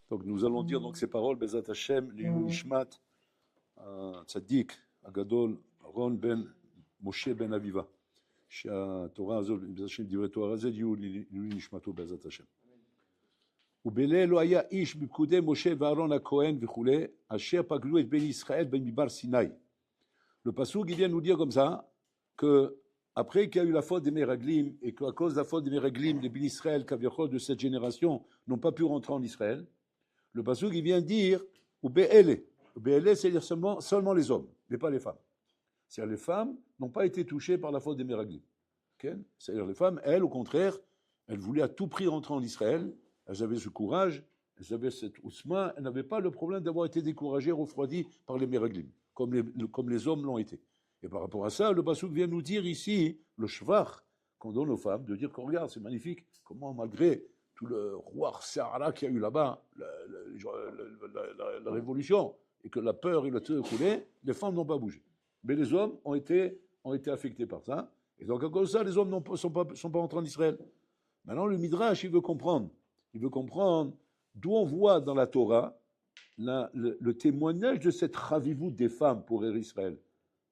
Donc nous allons dire donc ces paroles, Bezat Hashem, Lilu Ishmat, Tzaddik, Agadol, Ron ben Moshe ben Aviva. שהתורה הזו, בעזרת השם, דברי תורה הזה, יהיו לעילוי נשמתו בעזרת השם. ובליל לא היה איש בפקודי משה ואהרון הכהן וכולי, אשר פקדו את בן ישראל במדבר סיני. Le passouk, il vient nous dire comme ça, que après qu'il y a eu la faute des Méraglim, et qu'à cause de la faute des Méraglim, les bénis Israël, Kaviachol de cette génération, n'ont pas pu rentrer en Israël, le passouk, il vient dire, ou Be'ele. Be'ele, c'est-à-dire seulement les hommes, mais pas les femmes. C'est-à-dire les femmes n'ont pas été touchées par la faute des Méraglim. Okay? C'est-à-dire les femmes, elles, au contraire, elles voulaient à tout prix rentrer en Israël, elles avaient ce courage, elles avaient cette ousma, elles n'avaient pas le problème d'avoir été découragées, refroidies par les Méraglim, comme les hommes l'ont été. Et par rapport à ça, le Passouk vient nous dire ici, le shvach qu'on donne aux femmes, de dire qu'on regarde, c'est magnifique, comment malgré tout le roi Sahara qu'il y a eu là-bas, la révolution, et que la peur et le terreur coulaient, les femmes n'ont pas bougé. Mais les hommes ont été affectés par ça. Et donc, à cause de ça, les hommes ne sont pas entrés en Israël. Maintenant, le Midrash, il veut comprendre d'où on voit dans la Torah le témoignage de cette ravivou des femmes pour Israël.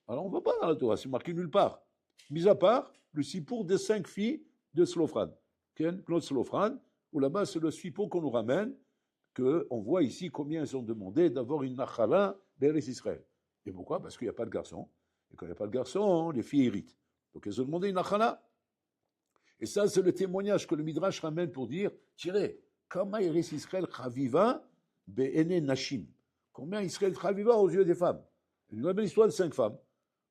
Alors, on ne va pas dans la Torah, c'est marqué nulle part. Mis à part le sipour des 5 filles de Slofran. Claude Slofran, où là-bas, c'est le sipour qu'on nous ramène, qu'on voit ici combien elles ont demandé d'avoir une nachala vers Israël. Et pourquoi? Parce qu'il n'y a pas de garçon. Et quand il n'y a pas de garçon, les filles héritent. Donc elles ont demandé une nachala. Et ça, c'est le témoignage que le Midrash ramène pour dire, tirez, comment Israël chaviva be'ene nashim. Combien Israël chaviva aux yeux des femmes. Il nous ramène l'histoire de 5 femmes.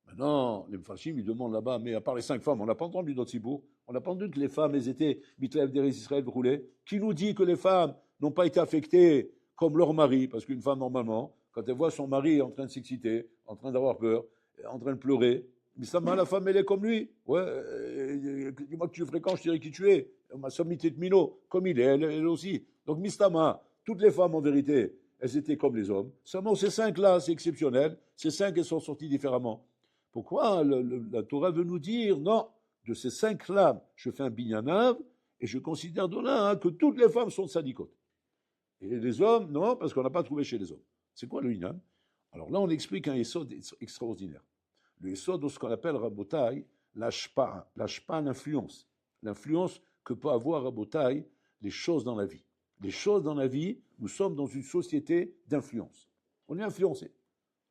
Maintenant, les Mfashim, ils demandent là-bas, mais à part les 5 femmes, on n'a pas entendu d'autres sibour. On n'a pas entendu que les femmes, elles étaient mitlev d'Eretz Israël roulées. Qui nous dit que les femmes n'ont pas été affectées comme leur mari? Parce qu'une femme, normalement, quand elle voit son mari en train de s'exciter, en train d'avoir peur, en train de pleurer, mais ça, la femme, elle est comme lui. Ouais, dis-moi que tu fréquentes, je dirais qui tu es. Ma sommité de Mino, comme il est, elle aussi. Donc, Mistama, toutes les femmes, en vérité, elles étaient comme les hommes. Seulement, ces 5-là, c'est exceptionnel. Ces 5, elles sont sorties différemment. Pourquoi la Torah veut nous dire, non, de ces 5-là, je fais un binyanav, et je considère de là que toutes les femmes sont sadikotes. Et les hommes, non, parce qu'on n'a pas trouvé chez les hommes. C'est quoi le inam? Alors là, on explique un essod extraordinaire. Le essod de ce qu'on appelle Rabotai, l'ashpa, l'influence. L'influence que peut avoir Rabotai les choses dans la vie. Les choses dans la vie, nous sommes dans une société d'influence. On est influencé,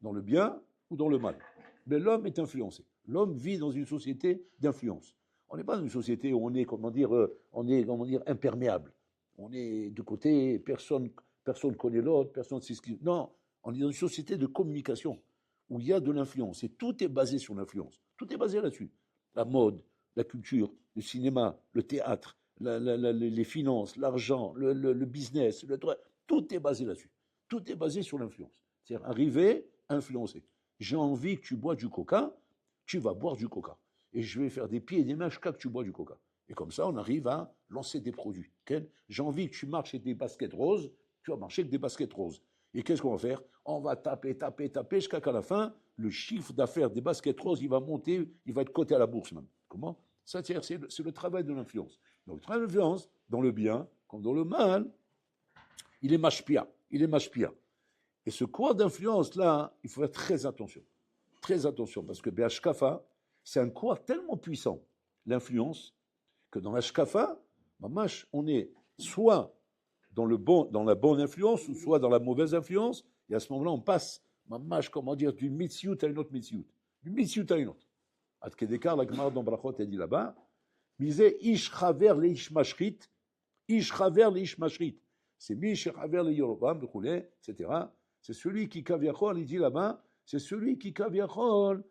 dans le bien ou dans le mal. Mais l'homme est influencé. L'homme vit dans une société d'influence. On n'est pas dans une société où on est, imperméable. On est de côté, personne connaît l'autre, personne sait ce qui... Non, on est dans une société de communication où il y a de l'influence. Et tout est basé sur l'influence. Tout est basé là-dessus. La mode, la culture, le cinéma, le théâtre, les finances, l'argent, le business, le droit. Tout est basé là-dessus. Tout est basé sur l'influence. C'est-à-dire arriver, influencer. J'ai envie que tu bois du coca, tu vas boire du coca. Et je vais faire des pieds et des mains jusqu'à que tu bois du coca. Et comme ça, on arrive à lancer des produits. Okay? J'ai envie que tu marches avec des baskets roses, tu vas marcher avec des baskets roses. Et qu'est-ce qu'on va faire? On va taper jusqu'à qu'à la fin, le chiffre d'affaires des baskets roses, il va monter, il va être coté à la bourse même. Comment? Ça, c'est le travail de l'influence. Donc, le travail de l'influence, dans le bien comme dans le mal, il est mashpia. Et ce cours d'influence-là, il faut faire très attention. Très attention, parce que Be'ashkafa, c'est un cours tellement puissant, l'influence, que dans l'ashkafa, mamash, on est soit dans la bonne influence, ou soit dans la mauvaise influence, et à ce moment-là, on passe, mamash, d'une mitziout à une autre mitziout. D'une mitziout à une autre. Ad Kedekar, la Gemara dans Brachot, elle dit là-bas, misé ish chaver le ish mashrit, c'est mish chaver le yorobam, etc. C'est celui qui kaviachol, il dit là-bas, c'est celui qui kaviachol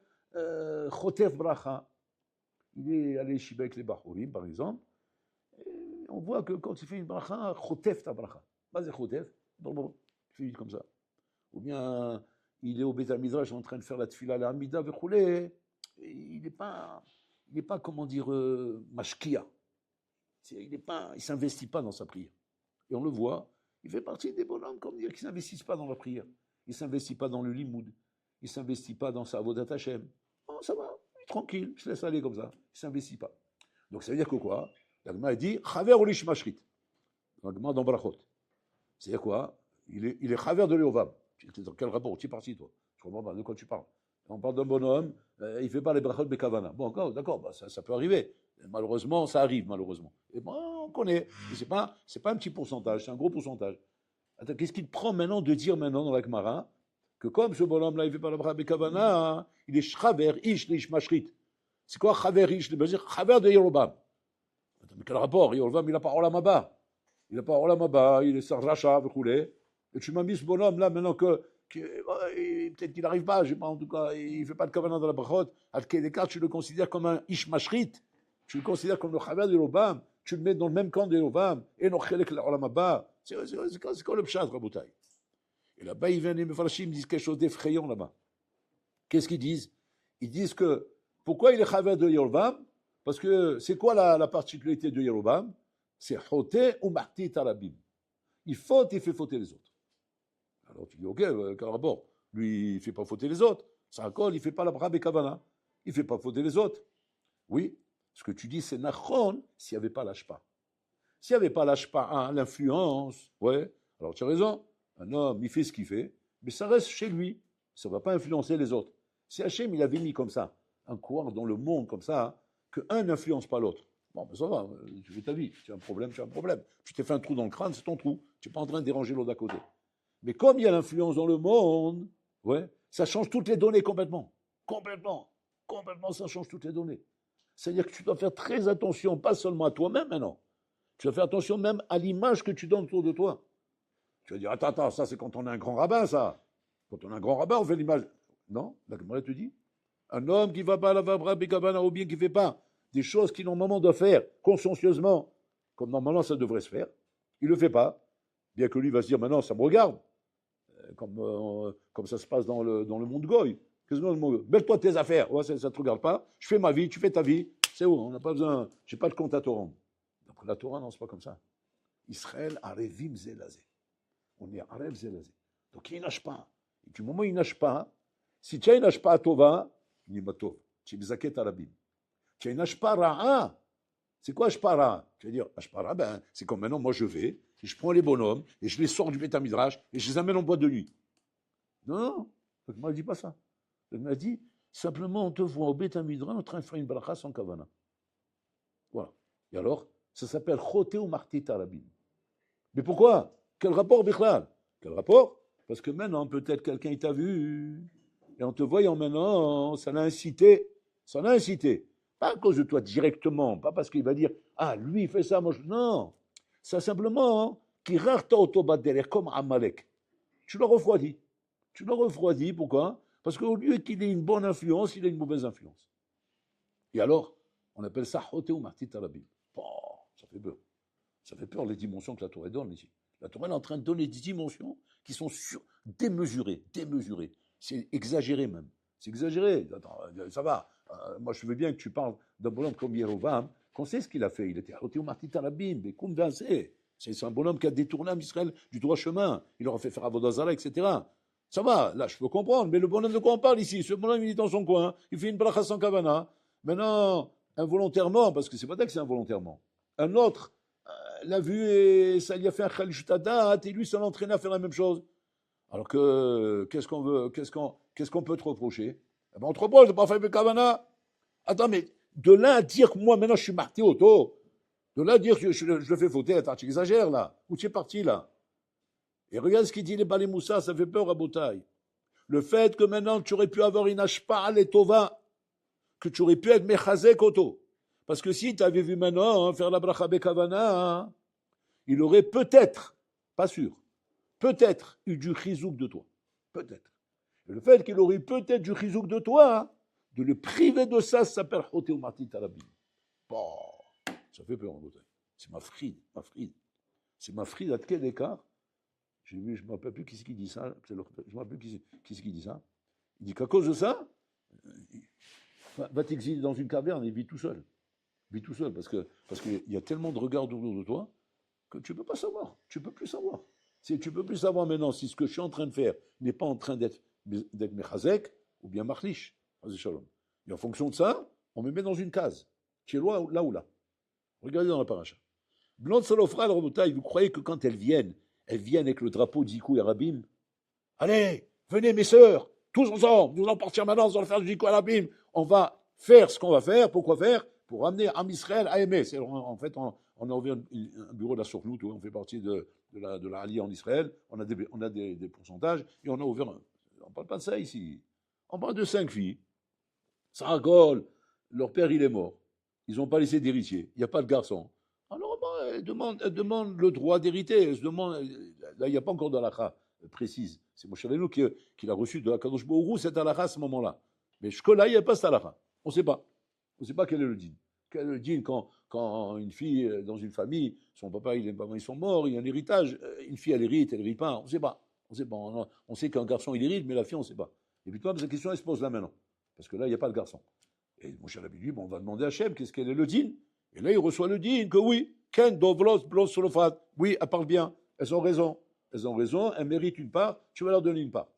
chotef bracha. Il est allé shiba avec les bachurim, par exemple. Et on voit que quand il fait une bracha, chotef ta bracha. Pas de chotef, il fait comme ça. Ou bien il est au Beth Midrash en train de faire la tfila, la Hamida, vechoulé. Il n'est pas, comment dire, mashkia. Il ne s'investit pas dans sa prière. Et on le voit, il fait partie des bonhommes, comme dire, qui ne s'investissent pas dans la prière. Il ne s'investit pas dans le limoud. Il ne s'investit pas dans sa avodat Hashem. Oh, ça va, il est tranquille, il se laisse aller comme ça. Il ne s'investit pas. Donc ça veut dire que quoi? La Gemara dit, chaver ou lish mashrit. La Gemara dans Brachot. C'est-à-dire quoi? Il est Chaver de Léovam. Dans quel rapport? Tu es parti, toi. Je comprends pas de quoi tu parles. On parle d'un bonhomme, il ne fait pas les brachot bekavana. Bon, d'accord, bah, ça peut arriver. Malheureusement, ça arrive, malheureusement. Et bon, on connaît. C'est pas un petit pourcentage, c'est un gros pourcentage. Attends, qu'est-ce qui te prend maintenant de dire maintenant dans la Gemara que comme ce bonhomme-là, il ne fait pas le brachot bekavana, hein, il est Chaver, Ish, Ish, Mashrit. C'est quoi Chaver, Ish? C'est-à-dire Chaver de Yerobam. Mais quel rapport? Yerobam, il n'a pas Olam Haba. Il n'a pas Olam Haba, il est Sarracha, et tu m'as mis ce bonhomme-là maintenant que peut-être qu'il n'arrive pas, je sais pas, en tout cas, il ne fait pas de kavanah dans la brachot. À quel écart tu le considères comme un ish mashrit, tu le considères comme le chaver de l'obam, tu le mets dans le même camp de l'obam, et non chelek l'olam haba. C'est quoi le pshat, Rabotai? Et là-bas, ils viennent, les mefarshim, ils disent quelque chose d'effrayant là-bas. Qu'est-ce qu'ils disent? Ils disent que, pourquoi il est chaver de l'obam? Parce que c'est quoi la particularité de l'obam? C'est choté ou marti tarabim. Il faute et fait fauter les autres. Alors tu dis, ok, quel rapport? Lui, il ne fait pas fauter les autres. Sarakol, il ne fait pas la brabe et kavana. Il ne fait pas fauter les autres. Oui, ce que tu dis, c'est nachon s'il n'y avait pas l'ashpa. S'il n'y avait pas l'ashpa, l'influence, ouais, alors tu as raison. Un homme, il fait ce qu'il fait, mais ça reste chez lui. Ça ne va pas influencer les autres. Si Hachem, il avait mis comme ça, un couloir dans le monde comme ça, qu'un n'influence pas l'autre. Bon, mais ça va, tu fais ta vie. Tu as un problème, tu as un problème. Tu t'es fait un trou dans le crâne, c'est ton trou. Tu n'es pas en train de déranger l'autre d'à côté. Mais comme il y a l'influence dans le monde, ouais, ça change toutes les données complètement. Complètement, ça change toutes les données. C'est-à-dire que tu dois faire très attention, pas seulement à toi-même maintenant. Tu dois faire attention même à l'image que tu donnes autour de toi. Tu vas dire, attends, ça c'est quand on a un grand rabbin, ça. Quand on a un grand rabbin, on fait l'image. Non, la Gemara te dit, un homme qui ne va pas à la Vabra Bekavana ou bien qui ne fait pas des choses qu'il normalement doit faire consciencieusement, comme normalement ça devrait se faire, il ne le fait pas. Bien que lui va se dire, maintenant ça me regarde. Comme ça se passe dans le monde goy. Qu'est-ce que le monde goy? Belle-toi tes affaires. Ouais, ça ne te regarde pas. Je fais ma vie, tu fais ta vie. C'est où? On n'a pas besoin. Je n'ai pas de compte à te rendre. D'après la Torah, non, c'est pas comme ça. Israël, arevim zelazé. On est arev zelazé. Donc il nage pas. Et du moment où il nage pas, si tu nage pas à Tova, il n'est pas Tov. Tu es bizaket arabim. Tu nage pas ra'a. C'est quoi Ashpara? Tu vas dire, Ashpara, ben, c'est comme maintenant, moi je vais, et je prends les bonhommes, et je les sors du Beth Midrash, et je les amène en boîte de nuit. Non, le Gemara ne dit pas ça. Le Gemara dit, simplement, on te voit au Beth Midrash en train de faire une bracha sans kavana. Voilà. Et alors, ça s'appelle Choté ou Martit Arabim. Mais pourquoi? Quel rapport, Bichlal? Quel rapport? Parce que maintenant, peut-être quelqu'un t'a vu, et en te voyant maintenant, ça l'a incité. Ça l'a incité. Pas à cause de toi directement, pas parce qu'il va dire, ah, lui, il fait ça, moi, je... Non. Ça simplement, qui rarta autobader, comme Amalek. Tu le refroidis. Tu le refroidis, pourquoi? Parce qu'au lieu qu'il ait une bonne influence, il a une mauvaise influence. Et alors, on appelle ça Choté ou Martit Arabim. Oh, ça fait peur. Ça fait peur les dimensions que la Torah donne ici. La Torah est en train de donner des dimensions qui sont démesurées. C'est exagéré même. C'est exagéré. Attends, ça va. Moi, je veux bien que tu parles d'un bonhomme comme Yerovam, qu'on sait ce qu'il a fait. Il était Choté ou Martit Arabim, mais comme Vincé. C'est un bonhomme qui a détourné Israël du droit chemin. Il leur a fait faire Avodazara, etc. Ça va, là, je peux comprendre. Mais le bonhomme de quoi on parle ici? Ce bonhomme, il est dans son coin. Il fait une bracha sans kavana. Maintenant, involontairement, parce que c'est pas vrai que c'est involontairement. Un autre l'a vu et ça lui a fait un khalishutadat et lui, ça l'entraînait à faire la même chose. Alors que, qu'est-ce qu'on peut te reprocher? Eh ben, on te reproche de ne pas faire de kavana. Attends, mais de là à dire que moi, maintenant, je suis marqué auto, de là à dire que je le fais fauter, attends, tu exagères là. Où tu es parti là? Et regarde ce qu'il dit les Balé Moussa, ça fait peur à Botaï. Le fait que maintenant tu aurais pu avoir une ashpa les tova, que tu aurais pu être mechazek auto. Parce que si tu avais vu maintenant faire la bracha bekavana, il aurait peut-être, pas sûr, peut-être eu du chizouk de toi. Peut-être. Et le fait qu'il aurait eu peut-être du chizouk de toi, de le priver de ça s'appelle Choté ou Martit Arabim. Bon, ça fait peur en Botaï. C'est ma fride. C'est ma fride à quel écart? Je ne me rappelle plus qui c'est qui dit ça. Je ne me rappelle plus qui c'est qui dit ça. Il dit qu'à cause de ça, va t'exiler dans une caverne et vis tout seul. Vis tout seul, parce qu'il y a tellement de regards autour de toi que tu ne peux pas savoir. Tu ne peux plus savoir. Tu ne peux plus savoir maintenant si ce que je suis en train de faire n'est pas en train d'être mechazek ou bien marlish. Et en fonction de ça, on me met dans une case. Tu es là ou là. Regardez dans la paracha. Blonde Salofra, vous croyez que quand elles viennent, elles viennent avec le drapeau d'Ikou et Rabim. Allez, venez mes sœurs, tous ensemble, nous allons partir maintenant, nous allons faire du Ikou et Rabim. On va faire ce qu'on va faire. Pourquoi faire? Pour ramener Am Israël à aimer. En fait, on a ouvert un bureau de la Sokhnout, on fait partie de la Aliyah en Israël, on a des pourcentages, et on a ouvert on ne parle pas de ça ici. On parle de 5 filles. Saragol, leur père il est mort. Ils n'ont pas laissé d'héritier. Il n'y a pas de garçon. Alors elles demandent le droit d'hériter. Là, il n'y a pas encore d'halakha précise. C'est Moshe Rabbeinu qui l'a reçu de Akadosh Baruch Hu, cette halakha à ce moment-là. Mais jusque-là, il n'y a pas cette halakha. On ne sait pas. On ne sait pas quel est le din. Quel est le din quand une fille, dans une famille, son papa et les parents ils sont morts, il y a un héritage, une fille elle hérite pas. On ne sait pas. On sait qu'un garçon il hérite, mais la fille on ne sait pas. Et puis toi, cette question elle se pose là maintenant. Parce que là, il n'y a pas de garçon. Et mon cher Rabbi dit, on va demander à Hachem, qu'est-ce qu'elle est le din? Et là, il reçoit le din, que oui, Ken Dovlos Blos Solofat. Oui, elle parle bien. Elles ont raison. Elles méritent une part, tu vas leur donner une part.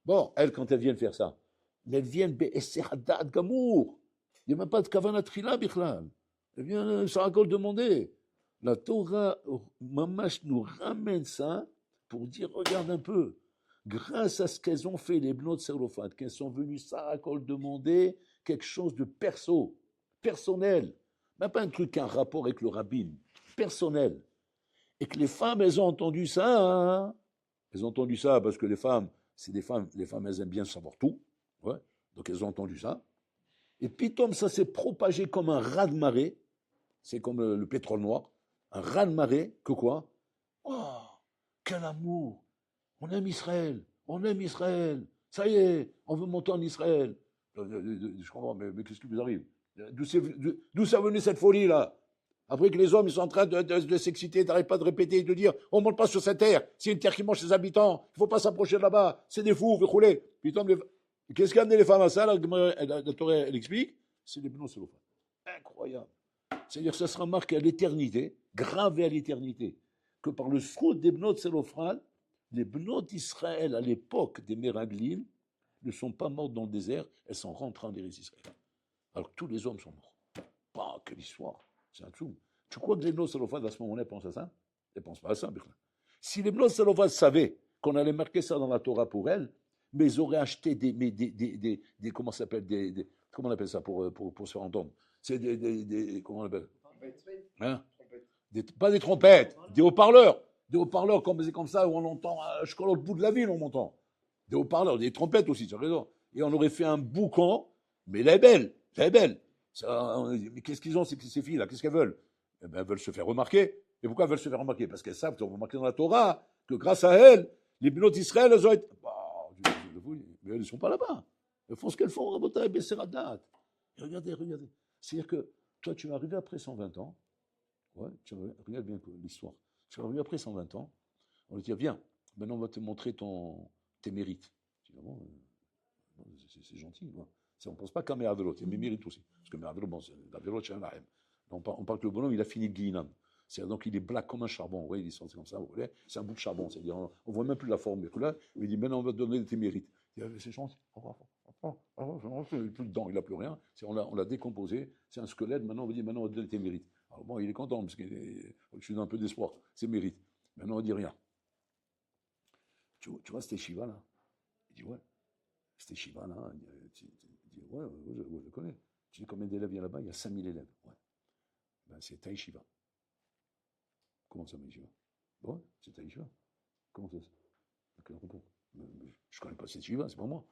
Bon, elles, quand elles viennent faire ça, elles viennent Be'eser Hadat Gamour. Il n'y a même pas de Kavanat Trila Bichlal. Elles viennent Saragol demander. La Torah, Mamash nous ramène ça pour dire, regarde un peu, grâce à ce qu'elles ont fait, les Bnot Serofat, qu'elles sont venues Saragol demander quelque chose de personnel, même pas un truc, un rapport avec le rabbin, personnel. Et que les femmes, elles ont entendu ça, hein. Elles ont entendu ça parce que les femmes, les femmes, elles aiment bien savoir tout, ouais. Donc elles ont entendu ça. Et puis, comme ça s'est propagé comme un raz-de-marée, c'est comme le pétrole noir, un raz-de-marée, que quoi? Oh, quel amour! On aime Israël, ça y est, on veut monter en Israël. Je comprends, mais qu'est-ce qui vous arrive? D'où ça venait cette folie-là? Après que les hommes ils sont en train de s'exciter, t'arrêtes pas de répéter, de dire on ne monte pas sur cette terre, c'est une terre qui mange ses habitants, il ne faut pas s'approcher de là-bas, c'est des fous, vous roulez. Qu'est-ce qui a amené les femmes à ça? La Torah, elle explique, c'est les Bnot Serofat. Incroyable. C'est-à-dire que ça sera marqué à l'éternité, gravé à l'éternité, que par le srout des Bnot Serofat, les Bnot d'Israël à l'époque des Meraglim ne sont pas mortes dans le désert, elles sont rentrées en Eretz Israël. Alors que tous les hommes sont morts. Bah, quelle histoire! C'est un tchoum. Tu crois que les Bnot Serofat à ce moment-là pensent à ça? Elles ne pensent pas à ça. Si les Bnot Serofat savaient qu'on allait marquer ça dans la Torah pour elles, mais ils auraient acheté comment ça s'appelle, comment on appelle ça pour se faire entendre? C'est comment on appelle? Hein? Pas des trompettes, des haut-parleurs. Des haut-parleurs comme ça, où on entend jusqu'à l'autre bout de la ville, on m'entend. Des haut-parleurs, des trompettes aussi, tu as raison. Et on aurait fait un boucan, mais elle est belle. Mais qu'est-ce qu'ils ont, ces filles-là? Qu'est-ce qu'elles veulent? Eh ben, elles veulent se faire remarquer. Et pourquoi elles veulent se faire remarquer? Parce qu'elles savent, elles ont remarqué dans la Torah, que grâce à elles, les Bnot d'Israël, elles ont été. Mais elles ne sont pas là-bas. Elles font ce qu'elles font, Rabotai, Besseradat. Regardez. C'est-à-dire que toi, tu vas arriver après 120 ans. Ouais, regarde bien l'histoire. Tu vas arriver après 120 ans. On va te dire, viens, maintenant on va te montrer tes mérites. Tu dis, bon, c'est gentil. Ouais. On ne pense pas qu'à Me'avelot, il y a mes mérites aussi. Parce que Me'avelot, bon, l'Avelot, c'est un lahem. On parle que le bonhomme, il a fini le Guinam. Donc il est black comme un charbon. Vous voyez, il est comme ça, vous voyez, c'est un bout de charbon. C'est-à-dire, on ne voit même plus la forme. Mais là, il dit, maintenant on va te donner tes mérites. Il dit, c'est gentil. Il n'a plus de dents, il n'a plus rien. On l'a décomposé, c'est un squelette. Maintenant on va dire, maintenant on va te donner tes mérites. Alors bon, il est content, parce que je suis dans un peu d'espoir. C'est mérite. Maintenant on ne dit rien. Tu vois, c'était Shiva là. Il dit, ouais. C'était Shiva là. Il dit, ouais, je le connais. Tu dis combien d'élèves il y a là-bas? Il y a 5000 élèves. Ouais. Ben, c'est Taï Shiva. Comment ça, Shiva? Ouais, c'est Taï Shiva. Comment ça? Je ne connais pas cette Shiva, c'est pas moi.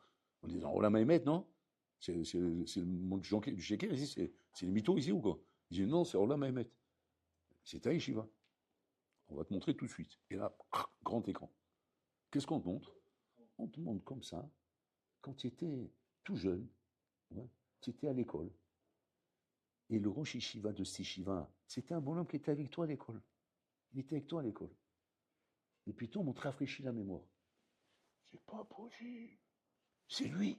On dit dans Olam Haemet, non? C'est le monde du Sheker ici, c'est les mythos ici ou quoi? Il dit non, c'est Olam Haemet. C'est Taï Shiva. On va te montrer tout de suite. Et là, grand écran. Qu'est-ce qu'on te montre? On te montre comme ça, quand tu étais tout jeune, ouais, tu étais à l'école. Et le Rosh Yeshiva de ces Shiva, c'était un bonhomme qui était avec toi à l'école. Il était avec toi à l'école. Et puis on te rafraîchit la mémoire. C'est pas possible. C'est lui.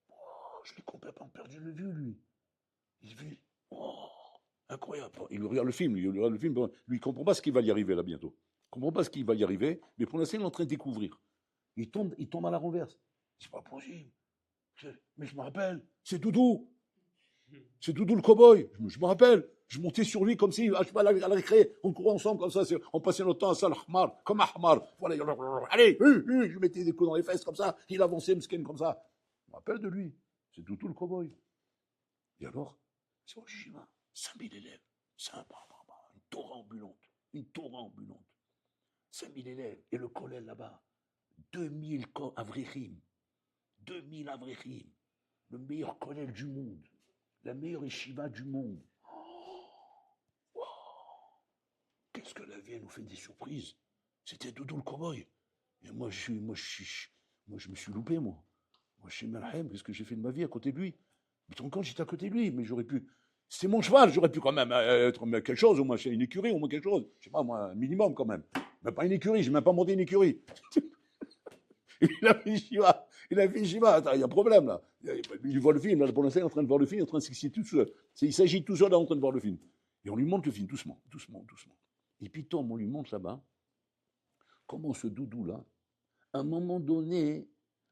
Oh, je l'ai complètement perdu de vue, lui. Il vit. Oh, incroyable. Il regarde le film, lui, il comprend pas ce qu'il va y arriver là bientôt. Il comprend pas ce qu'il va y arriver, mais pour l'instant, il est en train de découvrir. Il tombe à la renverse. C'est pas possible. Mais je me rappelle, c'est Doudou. C'est Doudou le cow-boy. Je me rappelle. Je montais sur lui comme si, je sais pas, à la récré, on courait ensemble comme ça, on passait notre temps à ça, l'ahmar, comme ahmar. Voilà, allez, je mettais des coups dans les fesses comme ça, il avançait, m'skin comme ça. Je me rappelle de lui, c'est tout le cow-boy. Et alors, c'est au Jima, 5000 élèves, une Torah ambulante, 5000 élèves, et le collège là-bas, 2000 avrichim, le meilleur collège du monde, la meilleure yeshiva du monde. Qu'est-ce que la vie nous fait des surprises. C'était Doudou le cow-boy. Et moi, je me suis loupé, moi. Moi, je suis Malhem, qu'est-ce que j'ai fait de ma vie à côté de lui. Mais ton compte, j'étais à côté de lui, mais j'aurais pu. C'était mon cheval, j'aurais pu quand même être quelque chose, au moins une écurie, au moins quelque chose. Je sais pas, moi, un minimum quand même. Mais pas une écurie, je n'ai même pas monté une écurie. Il a fait Shiva. Attends, il y a un problème là. Il voit le film, là, pour l'instant, il est en train de voir le film, il est en train de s'exciter tout seul. Il s'agit tout seul là, en train de voir le film. Et on lui montre le film, doucement. Et puis, Tom, on lui montre là-bas comment ce doudou-là, à un moment donné,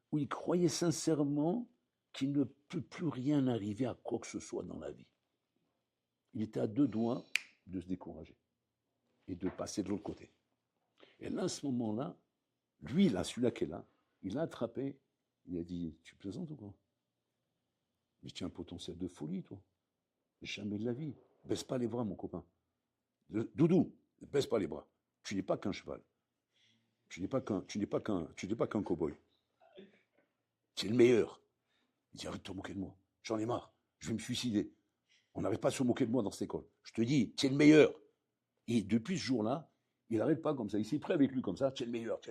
où il croyait sincèrement qu'il ne peut plus rien arriver à quoi que ce soit dans la vie. Il était à 2 doigts de se décourager et de passer de l'autre côté. Et là, à ce moment-là, lui, là, celui-là qui est là, il l'a attrapé, il a dit, tu plaisantes ou quoi? Mais tu as un potentiel de folie, toi. Jamais de la vie. Baisse pas les bras, mon copain. Doudou, ne baisse pas les bras. Tu n'es pas qu'un cheval. Tu n'es pas qu'un cow-boy. Tu es le meilleur. Il dit, arrête de te moquer de moi. J'en ai marre. Je vais me suicider. On n'arrête pas de se moquer de moi dans cette école. Je te dis, tu es le meilleur. Et depuis ce jour-là, il n'arrête pas comme ça. Il s'est pris avec lui comme ça. Tu es le meilleur.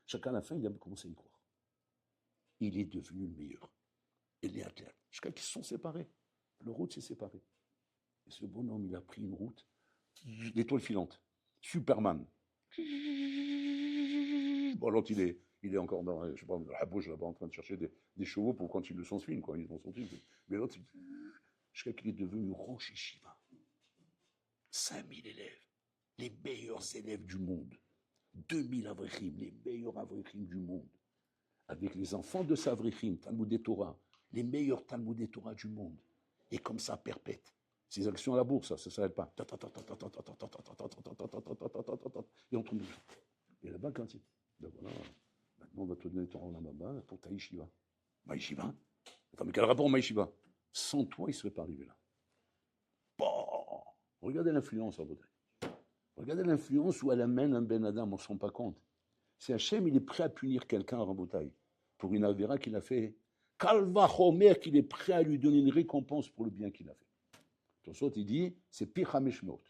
Chacun à la fin, il a commencé à y croire. Il est devenu le meilleur. Et les athlètes, jusqu'à qu'ils se sont séparés. Le route s'est séparé. Et ce bonhomme, il a pris une route, l'étoile filante. Superman. Bon, l'autre, il est encore dans, je sais pas, dans la bouche là-bas en train de chercher des chevaux pour continuer son film, quoi. Ils ont son film. Mais l'autre, jusqu'à qu'il est devenu Rosh Yeshiva. 5000 élèves, les meilleurs élèves du monde. 2000 avrichim, les meilleurs avrichim du monde. Avec les enfants de Savrichim, Talmud Torah, les meilleurs Talmud Torah du monde. Et comme ça, perpète. Ces actions à la bourse, ça ne s'arrête pas. Et on tombe dessus. Et là-bas, quand il. Donc voilà, maintenant on va te donner ton rang là-bas pour ta yeshiva. Ma yeshiva? Attends, mais quel rapport ma yeshiva? Sans toi, il ne serait pas arrivé là. Bon, regardez l'influence à votre. Regardez l'influence où elle amène un Ben Adam, on ne se rend pas compte. C'est Hachem, il est prêt à punir quelqu'un à Rabotaï pour une avéra qu'il a fait. Kalva Homer, qu'il est prêt à lui donner une récompense pour le bien qu'il a fait. Tosot, il dit, c'est pire Hameshmot.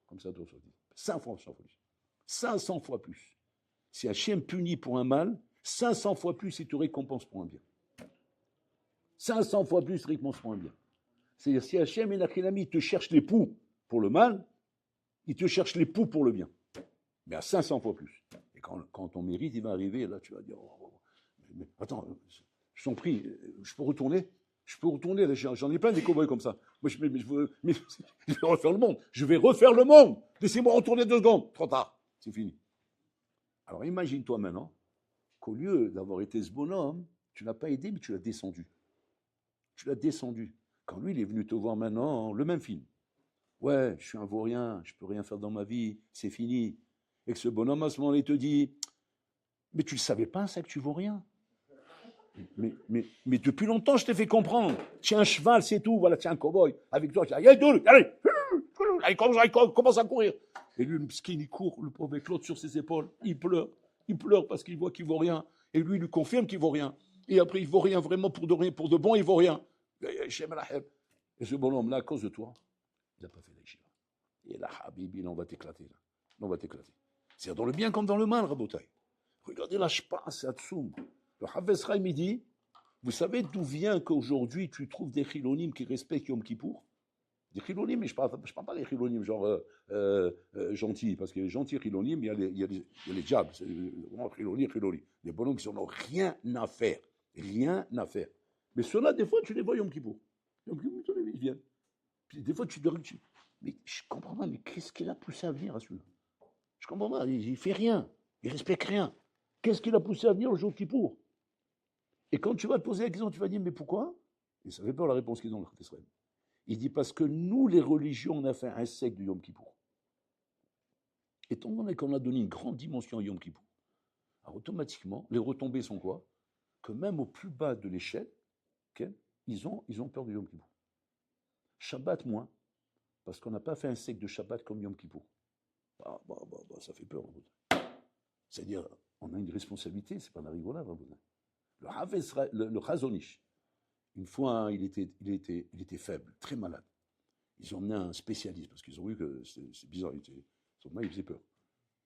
Comme ça, Tosot dit. 500 fois plus. Si Hachem punit pour un mal, 500 fois plus, il te récompense pour un bien. 500 fois plus, il te récompense pour un bien. C'est-à-dire, si Hachem et Nachilami te cherchent les poux pour le mal, il te cherche les poux pour le bien. Mais à 500 fois plus. Et quand ton mérite, il va arriver, là, tu vas dire, mais attends, je t'en prie, je peux retourner, j'en ai plein des cow-boys comme ça. Moi, je vais refaire le monde. Laissez-moi retourner 2 secondes. Trop tard, c'est fini. Alors imagine-toi maintenant qu'au lieu d'avoir été ce bonhomme, tu ne l'as pas aidé, mais tu l'as descendu. Quand lui, il est venu te voir maintenant, le même film. Ouais, je suis un vaurien, je ne peux rien faire dans ma vie, c'est fini. Et que ce bonhomme, à ce moment-là, il te dit, mais tu ne le savais pas, ça, que tu vaux rien. Mais depuis longtemps, je t'ai fait comprendre. Tiens un cheval, c'est tout. Voilà, tiens un cow-boy. Avec toi, allez, commence à courir. Et lui, le skin, il court, le pauvre avec l'autre sur ses épaules. Il pleure parce qu'il voit qu'il vaut rien. Et lui, il lui confirme qu'il vaut rien. Et après, il vaut rien vraiment pour de bon, il vaut rien. Et ce bonhomme-là, à cause de toi, il n'a pas fait la yeshiva. Et là, Habibi, là, on va t'éclater. C'est dans le bien comme dans le mal, Rabotai. Regardez la shpa, c'est Atsoum. Le Hafez Chaim, il dit, vous savez d'où vient qu'aujourd'hui tu trouves des chilonim qui respectent Yom Kippour? Des chilonim, mais je parle pas des chilonim genre gentils, parce que les gentils chilonim, il y a les diables, c'est vraiment chiloni. Des bonhommes qui n'ont rien à faire. Mais ceux-là, des fois, tu les vois Yom Kippour. Yom Kippour, ils viennent. Puis des fois, tu te dis, mais je comprends pas, mais qu'est-ce qu'il a poussé à venir à celui-là? Je comprends pas, il fait rien, il respecte rien. Qu'est-ce qu'il a poussé à venir le jour de Kippour? Et quand tu vas te poser la question, tu vas dire, mais pourquoi? Ils ne savaient pas la réponse qu'ils ont, le Israël. Il dit parce que nous, les religions, on a fait un sec de Yom Kippour. Étant donné qu'on a donné une grande dimension à Yom Kippour, alors automatiquement, les retombées sont quoi? Que même au plus bas de l'échelle, okay, ils ont peur de Yom Kippour. Shabbat moins, parce qu'on n'a pas fait un sec de Shabbat comme Yom Kippour. Ça fait peur. C'est-à-dire, on a une responsabilité, c'est pas de la rigolade. Le Chazonish, une fois, il était faible, très malade. Ils ont emmené un spécialiste, parce qu'ils ont vu que c'est bizarre, il faisait peur.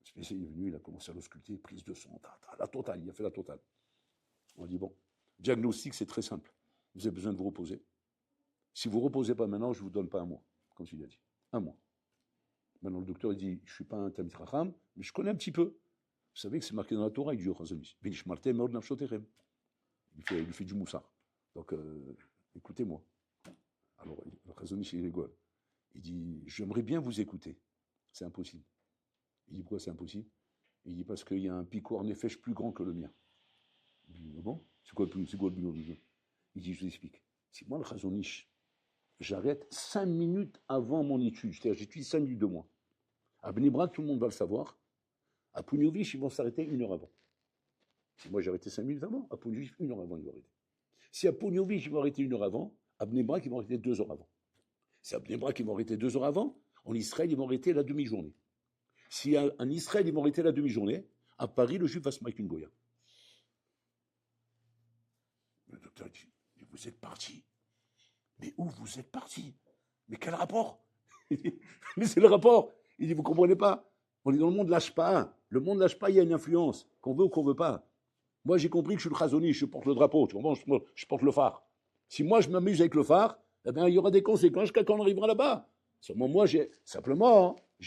Le spécialiste est venu, il a commencé à l'ausculter, prise de sang, la totale, il a fait la totale. On dit, bon, diagnostic, c'est très simple. Vous avez besoin de vous reposer. Si vous ne reposez pas maintenant, je ne vous donne pas un mois, comme il a dit. Un mois. Maintenant, le docteur, il dit, je ne suis pas un Talmid Chacham, mais je connais un petit peu. Vous savez que c'est marqué dans la Torah, il dit au Chazonish, il fait du moussard. Donc, écoutez-moi. Alors, le Chazonish, il rigole. Il dit, j'aimerais bien vous écouter. C'est impossible. Il dit, pourquoi c'est impossible? Il dit, parce qu'il y a un picour nefesh plus grand que le mien. Il dit, bon, c'est quoi le plus grand du jeu? Il dit, je vous explique. Si moi, le Chazonish, j'arrête 5 minutes avant mon étude, c'est-à-dire j'étudie 5 minutes de moi. À Bnei Brak, tout le monde va le savoir. À Pougnowich, ils vont s'arrêter 1 heure avant. Si moi j'ai arrêté 5 minutes avant, à Pougnowich, 1 heure avant, ils vont arrêter. Si à Pougnowich, ils vont arrêter 1 heure avant, à Bnei Brak, ils vont arrêter 2 heures avant. Si à Bnei Brak, ils vont arrêter 2 heures avant, en Israël, ils vont arrêter la demi-journée. Si en Israël, ils vont arrêter la demi-journée, à Paris, le juif va se mettre une goya. Le docteur dit, vous êtes parti. Mais où vous êtes parti? Mais quel rapport? Mais c'est le rapport. Il dit, vous ne comprenez pas? On est dans le monde de l'Ashpa. Le monde de l'Ashpa, il y a une influence, qu'on veut ou qu'on ne veut pas. Moi, j'ai compris que je suis le Chazonish, je porte le drapeau, tu comprends? Je porte le phare. Si moi, je m'amuse avec le phare, eh bien, il y aura des conséquences quand on arrivera là-bas. Seulement, moi, j'ai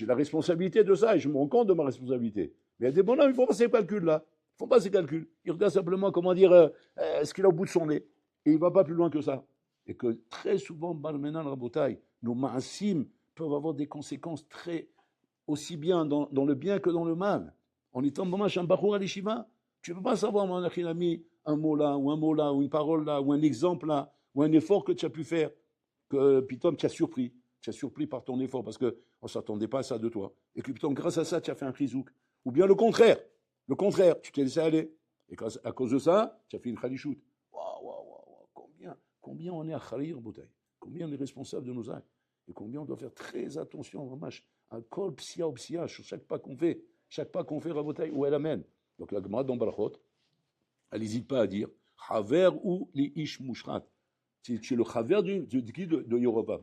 la responsabilité de ça et je me rends compte de ma responsabilité. Mais il y a des bonhommes, ils ne font pas ces calculs-là. Ils ne font pas ces calculs. Ils regardent simplement, comment dire, ce qu'il a au bout de son nez. Et il ne va pas plus loin que ça. Et que très souvent, Balmenan Rabotai, nos ma'asim peuvent avoir des conséquences très, aussi bien dans le bien que dans le mal. En étant un bachour à l'Eshiva, tu ne peux pas savoir, mon ami, un mot là, ou une parole là, ou un exemple là, ou un effort que tu as pu faire, que Pitom tu as surpris. Tu as surpris par ton effort, parce qu'on ne s'attendait pas à ça de toi. Et que Pitom, grâce à ça, tu as fait un chizouk. Ou bien le contraire, tu t'es laissé aller. Et à cause de ça, tu as fait une khalichout. Combien on est à Khalir Boutaï, combien on est responsable de nos actes, et combien on doit faire très attention, vraiment, à kol psia ou psia, sur chaque pas qu'on fait, Raboutaï, où elle amène. Donc la Gemara dans Barachot, elle n'hésite pas à dire, Haver ou li ish mushrat. Tu es le Haver de Yorobam.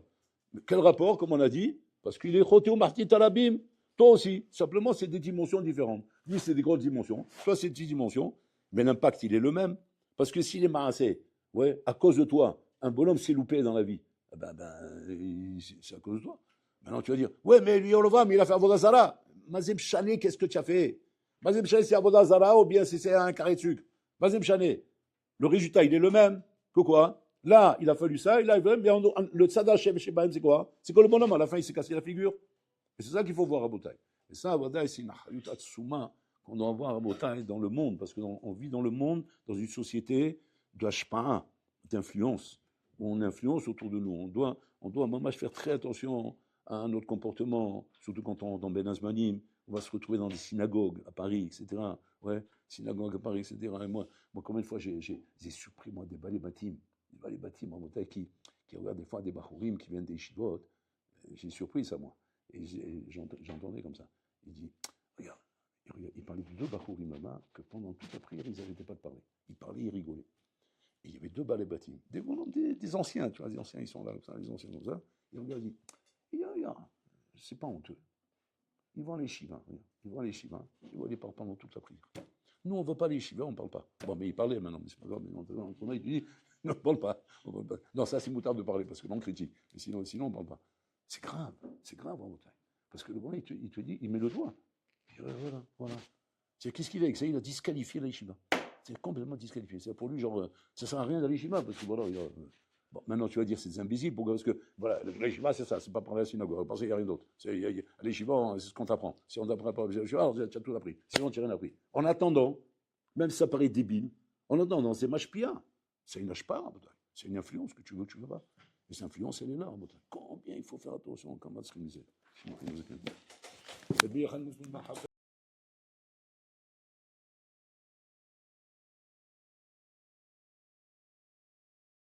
Mais quel rapport, comme on a dit? Parce qu'il est choté au martit talabim. Toi aussi. Simplement, c'est des dimensions différentes. Lui, c'est des grosses dimensions. Toi, c'est des petites dimensions. Mais l'impact, il est le même. Parce que s'il est marassé, ouais, à cause de toi, un bonhomme s'est loupé dans la vie, c'est à cause de toi. Maintenant, tu vas dire, ouais, mais lui, Yorobam, il a fait Avodazara. Mazem Chané, qu'est-ce que tu as fait? Mazem Chané, c'est Avodazara ou bien c'est un carré de sucre? Mazem Chané. Le résultat, il est le même. Que quoi? Là, il a fallu ça, il a fait, mais le tzada chez Bahem, c'est quoi? C'est que le bonhomme, à la fin, il s'est cassé la figure. Et c'est ça qu'il faut voir à Botaï. Et ça, à Botaï, c'est une atsuma qu'on doit voir à Botaï dans le monde, parce qu'on vit dans le monde, dans une société d'ashpa'a, d'influence, où on influence autour de nous. On doit vraiment faire très attention à notre comportement, surtout quand on est dans Ben Azmanim, on va se retrouver dans des synagogues à Paris, etc. Ouais, synagogues à Paris, etc. Et moi, combien de fois j'ai surpris, moi, des balais bâtiments, en Botaï qui regardent des fois des bachourim qui viennent des yeshivot. J'ai surpris ça, moi. Et j'entendais comme ça. Il dit, regarde, il parlait de 2 bachourim là-bas, que pendant toute la prière, ils n'arrêtaient pas de parler. Ils parlaient, ils rigolaient. Et il y avait 2 balais bâtiments, des anciens, tu vois, les anciens, ils sont là, comme ça, les anciens comme ça. Et on lui a dit, c'est pas honteux. Ils vont aller Shiva, ils vont aller parler pendant toute la prière. Nous, on ne veut pas aller Shiva, on ne parle pas. Bon, mais il parlait maintenant, mais c'est pas grave, mais on a dit, on ne parle pas. Non, ça, c'est moutard de parler, parce que l'on critique. Mais sinon, on ne parle pas. C'est grave en Bretagne. Parce que le bon, il te dit, il met le doigt. Voilà. Qu'est-ce qu'il a avec ça? Il a disqualifié la Yeshiva. C'est complètement disqualifié. C'est pour lui, genre, ça ne sert à rien d'aller Yeshiva, parce que voilà, bon, maintenant, tu vas dire, c'est des imbéciles, parce que, voilà, la Yeshiva, c'est ça, c'est pas parler à la synagogue, parce qu'il n'y a rien d'autre. La Yeshiva, c'est ce qu'on t'apprend. Si on t'apprend pas la Yeshiva, tu as tout appris. Sinon, tu n'as rien appris. En attendant, même si ça paraît débile, en attendant, c'est mashpia. C'est une ashpa, c'est une influence que tu veux pas. Et cette influence, elle est là. Combien il faut faire attention quand on va se réaliser.